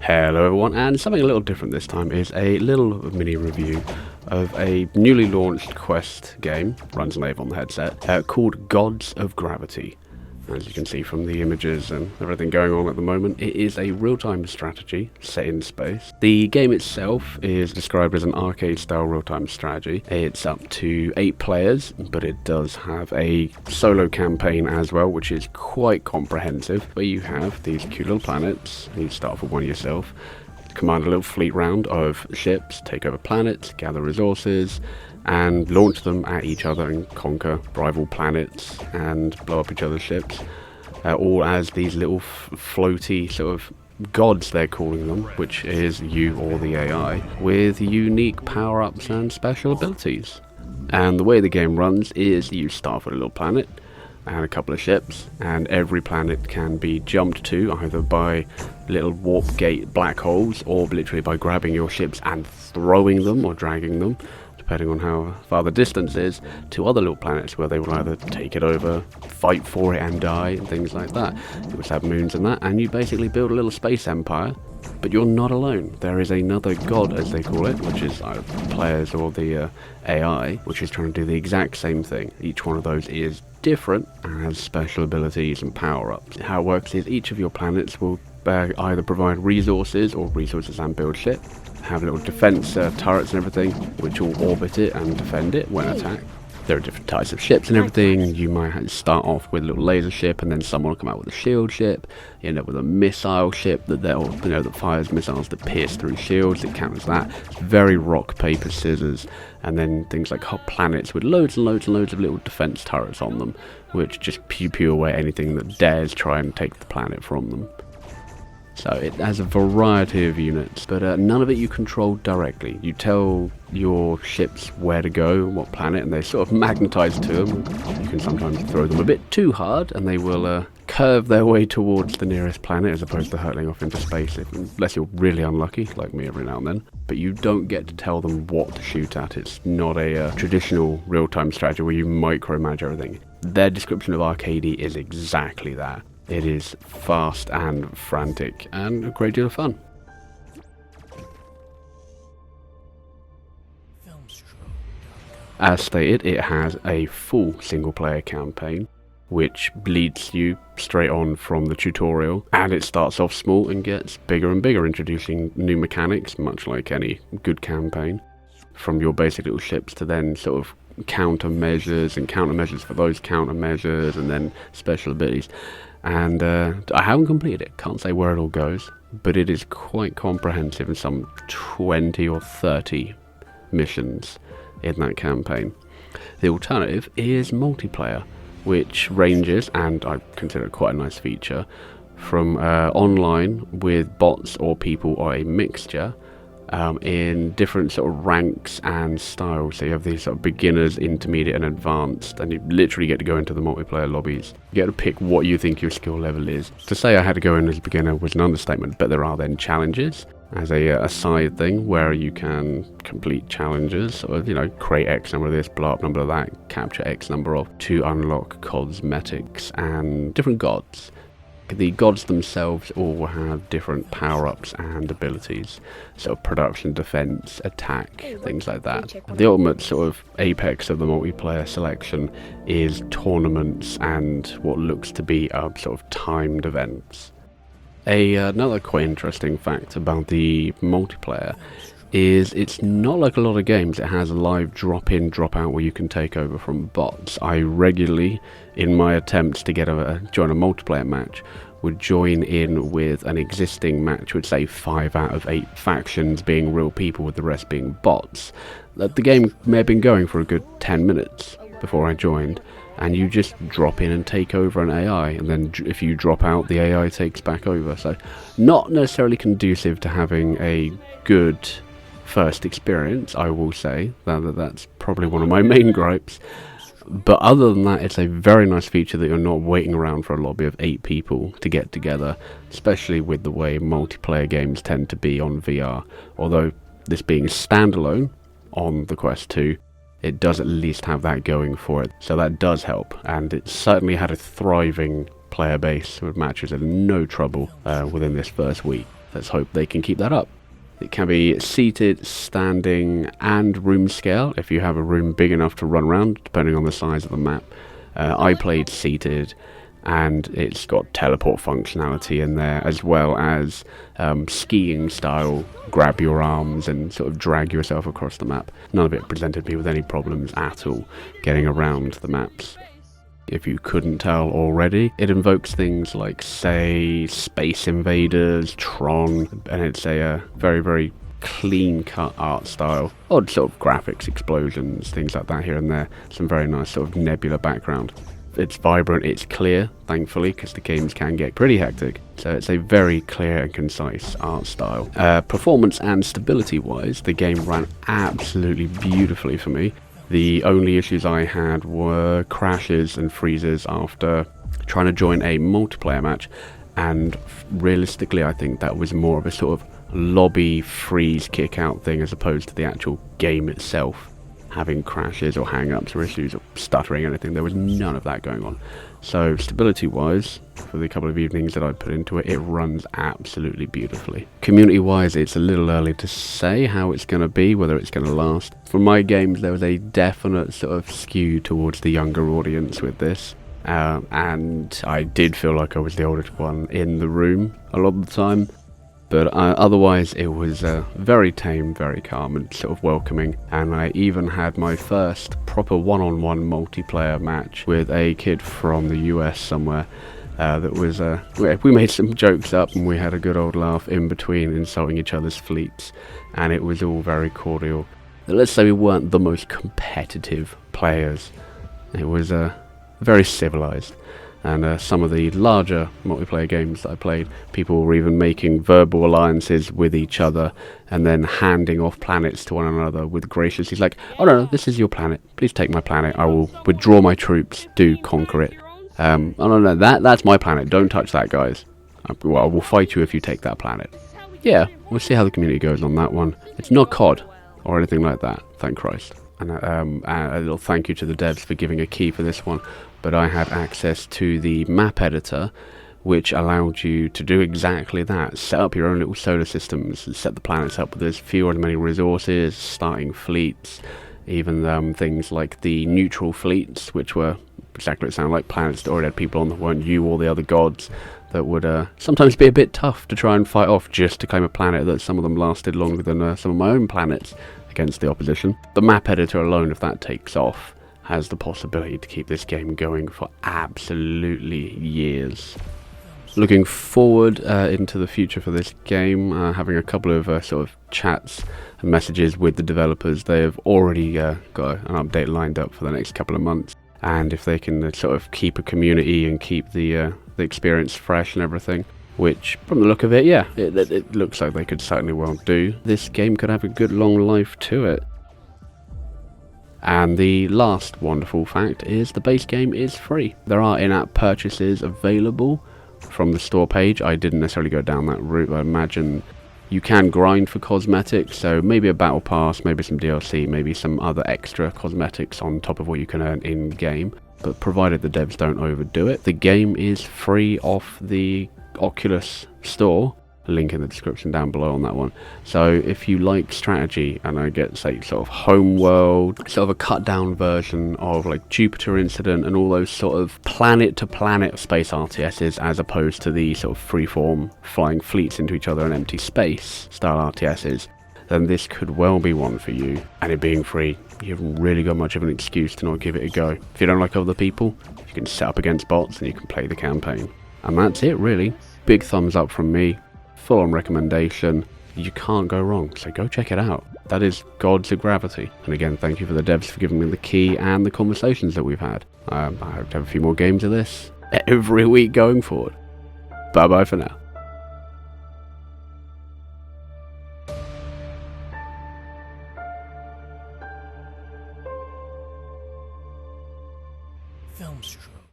Hello everyone, and something a little different this time is a little mini review of a newly launched Quest game, runs live on the headset, called Gods of Gravity. As you can see from the images and everything going on at the moment, it is a real-time strategy set in space. The game itself is described as an arcade-style real-time strategy. It's up to 8 players, but it does have a solo campaign as well, which is quite comprehensive, where you have these cute little planets. You start off with one yourself, command a little fleet round of ships, take over planets, gather resources, and launch them at each other and conquer rival planets and blow up each other's ships, all as these little floaty sort of gods, they're calling them, which is you or the AI, with unique power-ups and special abilities. And the way the game runs is you start with a little planet and a couple of ships, and every planet can be jumped to either by little warp gate black holes or literally by grabbing your ships and throwing them or dragging them, depending on how far the distance is, to other little planets where they will either take it over, fight for it and die, and things like that. You also have moons and that, and you basically build a little space empire, but you're not alone. There is another god, as they call it, which is either players or the AI, which is trying to do the exact same thing. Each one of those is different and has special abilities and power-ups. How it works is each of your planets will either provide resources or resources and build ship, have little defense turrets and everything, which will orbit it and defend it when attacked. There are different types of ships and everything. You might start off with a little laser ship, and then someone will come out with a shield ship. You end up with a missile ship that fires missiles that pierce through shields. It counters that. It's very rock, paper, scissors. And then things like hot planets with loads and loads and loads of little defense turrets on them, which just pew away anything that dares try and take the planet from them. So it has a variety of units, but none of it you control directly. You tell your ships where to go, what planet, and they sort of magnetize to them. You can sometimes throw them a bit too hard, and they will curve their way towards the nearest planet as opposed to hurtling off into space, unless you're really unlucky, like me every now and then. But you don't get to tell them what to shoot at. It's not a traditional real-time strategy where you micromanage everything. Their description of arcadey is exactly that. It is fast and frantic and a great deal of fun. As stated, it has a full single-player campaign, which leads you straight on from the tutorial, and it starts off small and gets bigger and bigger, introducing new mechanics, much like any good campaign, from your basic little ships to then sort of countermeasures and countermeasures for those countermeasures, and then special abilities. And I haven't completed it, can't say where it all goes, but it is quite comprehensive in some 20 or 30 missions in that campaign. The alternative is multiplayer, which ranges, and I consider it quite a nice feature, from online with bots or people, or a mixture, in different sort of ranks and styles. So you have these sort of beginners, intermediate and advanced, and you literally get to go into the multiplayer lobbies. You get to pick what you think your skill level is. To say I had to go in as a beginner was an understatement, but there are then challenges as a side thing where you can complete challenges, sort of, create X number of this, blow up number of that, capture X number of, to unlock cosmetics and different gods. The gods themselves all have different power-ups and abilities, so production, defense, attack, things like that. The ultimate sort of apex of the multiplayer selection is tournaments and what looks to be sort of timed events. Another quite interesting fact about the multiplayer is it's not like a lot of games. It has a live drop-in, drop-out where you can take over from bots. I regularly, in my attempts to join a multiplayer match, would join in with an existing match with, say, 5 out of 8 factions being real people with the rest being bots. The game may have been going for a good 10 minutes before I joined, and you just drop in and take over an AI, and then if you drop out, the AI takes back over. So not necessarily conducive to having a good first experience, I will say. That's probably one of my main gripes. But other than that, it's a very nice feature that you're not waiting around for a lobby of 8 people to get together, especially with the way multiplayer games tend to be on VR. Although this being standalone on the Quest 2, it does at least have that going for it, so that does help, and it certainly had a thriving player base with matches and no trouble within this first week. let's hope they can keep that up. It can be seated, standing, and room scale if you have a room big enough to run around, depending on the size of the map. I played seated, and it's got teleport functionality in there, as well as skiing style, grab your arms and sort of drag yourself across the map. None of it presented me with any problems at all getting around the maps. If you couldn't tell already, it invokes things like, say, Space Invaders, Tron, and it's a very, very clean-cut art style. Odd sort of graphics, explosions, things like that here and there. Some very nice sort of nebula background. It's vibrant, it's clear, thankfully, because the games can get pretty hectic. So it's a very clear and concise art style. Performance and stability-wise, the game ran absolutely beautifully for me. The only issues I had were crashes and freezes after trying to join a multiplayer match, and realistically I think that was more of a sort of lobby freeze kick out thing as opposed to the actual game itself having crashes or hang-ups or issues or stuttering or anything. There was none of that going on. So stability wise, for the couple of evenings that I put into it, it runs absolutely beautifully. Community wise, it's a little early to say how it's going to be, whether it's going to last. For my games, there was a definite sort of skew towards the younger audience with this. And I did feel like I was the oldest one in the room a lot of the time. But otherwise, it was very tame, very calm, and sort of welcoming. And I even had my first proper one-on-one multiplayer match with a kid from the US somewhere. That was we made some jokes up, and we had a good old laugh in between insulting each other's fleets, and it was all very cordial. Let's say we weren't the most competitive players. It was very civilized. And some of the larger multiplayer games that I played, people were even making verbal alliances with each other and then handing off planets to one another with gracious. He's like, oh no, this is your planet. Please take my planet. I will withdraw my troops. Do conquer it. Oh no, that's my planet. Don't touch that, guys. Well, I will fight you if you take that planet. Yeah, we'll see how the community goes on that one. It's not COD or anything like that, thank Christ. And a little thank you to the devs for giving a key for this one. But I had access to the map editor, which allowed you to do exactly that. Set up your own little solar systems, set the planets up with as few or many resources, starting fleets, even things like the neutral fleets, which were exactly what it sounded like, planets that already had people on that weren't you or the other gods, that would sometimes be a bit tough to try and fight off just to claim a planet that some of them lasted longer than some of my own planets against the opposition. The map editor alone, if that takes off, has the possibility to keep this game going for absolutely years. Looking forward into the future for this game, having a couple of sort of chats and messages with the developers. They have already got an update lined up for the next couple of months, and if they can sort of keep a community and keep the experience fresh and everything, which from the look of it, yeah, it looks like they could certainly well do, this game could have a good long life to it. And the last wonderful fact is the base game is free. There are in-app purchases available from the store page. I didn't necessarily go down that route. I imagine you can grind for cosmetics, so maybe a battle pass, maybe some DLC, maybe some other extra cosmetics on top of what you can earn in-game. But provided the devs don't overdo it, the game is free off the Oculus store. Link in the description down below on that one. So if you like strategy, and I get, say, sort of Homeworld, sort of a cut down version of like Jupiter Incident and all those sort of planet to planet space RTSs, as opposed to the sort of freeform flying fleets into each other in empty space style RTSs, then this could well be one for you. And it being free, you haven't really got much of an excuse to not give it a go. If you don't like other people, you can set up against bots and you can play the campaign. And that's it, really. Big thumbs up from me. Full on recommendation. You can't go wrong, so go check it out. That is Gods of Gravity. And again, thank you for the devs for giving me the key and the conversations that we've had. I hope to have a few more games of this every week going forward. Bye bye for now.